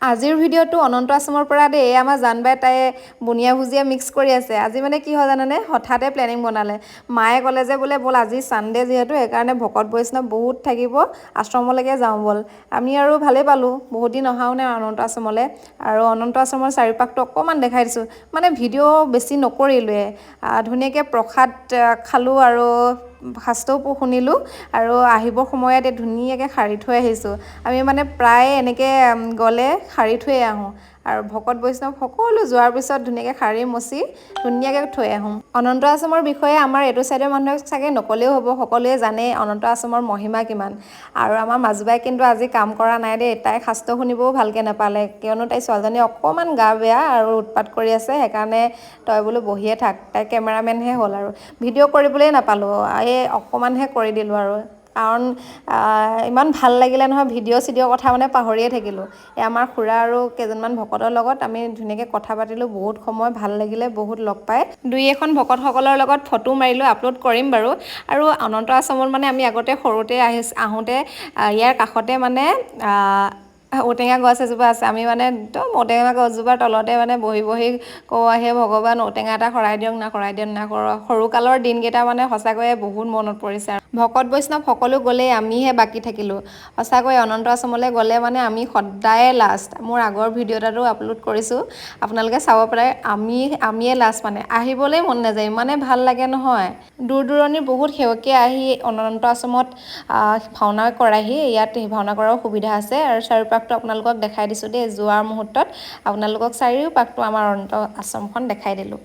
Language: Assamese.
আজিৰ ভিডিঅ'টো অনন্ত আশ্ৰমৰ পৰা দেই আমাৰ জানবাই তাই বুনিয়া ভুজিয়া মিক্স কৰি আছে আজি মানে কি হয় জানানে হঠাতে প্লেনিং বনালে মায়ে ক'লে যে বোলে বল আজি সানডে যেহেতু সেইকাৰণে ভকত বৈষ্ণৱ বহুত থাকিব আশ্ৰমলৈকে যাওঁ বল আমি আৰু ভালেই পালোঁ বহুত দিন অহাও নাই অনন্ত আশ্ৰমলৈ আৰু অনন্ত আশ্ৰমৰ চাৰিপাশটো অকণমান দেখাই দিছোঁ মানে ভিডিঅ' বেছি নকৰিলোৱে ধুনীয়াকৈ প্ৰসাদ খালোঁ আৰু শাস্ত্ৰও শুনিলোঁ আৰু আহিবৰ সময়ত ধুনীয়াকৈ সাৰি থৈ আহিছোঁ আমি মানে প্ৰায় এনেকৈ গ'লে সাৰি থৈ আহোঁ আৰু ভকত বৈষ্ণৱ সকলো যোৱাৰ পিছত ধুনীয়াকৈ সাৰি মচি ধুনীয়াকৈ থৈ আহোঁ অনন্ত আশ্ৰমৰ বিষয়ে আমাৰ এইটো ছাইডৰ মানুহক চাগে নক'লেও হ'ব সকলোৱে জানেই অনন্ত আশ্ৰমৰ মহিমা কিমান আৰু আমাৰ মাজুবাই কিন্তু আজি কাম কৰা নাই দেই তাই শাস্ত্ৰ শুনিবও ভালকৈ নাপালে কিয়নো তাই ছোৱালীজনী অকণমান গা বেয়া আৰু উৎপাত কৰি আছে সেইকাৰণে তই বোলো বহিয়ে থাক তাই কেমেৰামেনহে হ'ল আৰু ভিডিঅ' কৰিবলৈ নাপালোঁ এই অকণমানহে কৰি দিলোঁ আৰু কাৰণ ইমান ভাল লাগিলে নহয় ভিডিঅ' কথা মানে পাহৰিয়ে থাকিলোঁ এই আমাৰ খুৰা আৰু কেইজনমান ভকতৰ লগত আমি ধুনীয়াকৈ কথা পাতিলোঁ বহুত সময় ভাল লাগিলে বহুত লগ পাই দুই এখন ভকতসকলৰ লগত ফটো মাৰিলোঁ আপলোড কৰিম বাৰু আৰু অনন্ত আশ্ৰমত মানে আমি আগতে সৰুতে আহোঁতে ইয়াৰ কাষতে মানে ঔটেঙা গছ এজোপা আছে আমি মানে একদম ঔটেঙা গছজোপাৰ তলতে মানে বহি বহি কওঁ আহে ভগৱান ঔটেঙা এটা শৰাই দিয়ক না সৰুকালৰ দিনকেইটা মানে সঁচাকৈয়ে বহুত মনত পৰিছে আৰু ভকত বৈষ্ণৱ সকলো গ'লেই আমিহে বাকী থাকিলোঁ সঁচাকৈ অনন্ত আশ্ৰমলৈ গ'লে মানে আমি সদায়ে লাষ্ট মোৰ আগৰ ভিডিঅ' এটাতো আপলোড কৰিছোঁ আপোনালোকে চাব পাৰে আমিয়ে লাষ্ট মানে আহিবলৈ মন নাযায় ইমানে ভাল লাগে নহয় দূৰ দূৰণিৰ বহুত সেৱকে আহি অনন্ত আশ্ৰমত ভাওনা কৰাহি ইয়াত ভাওনা কৰাৰ সুবিধা আছে আৰু চাৰিওপাশটো আপোনালোকক দেখাই দিছোঁ দেই যোৱাৰ মুহূৰ্তত আপোনালোকক চাৰিওপাশটো আমাৰ অনন্ত আশ্ৰমখন দেখাই দিলোঁ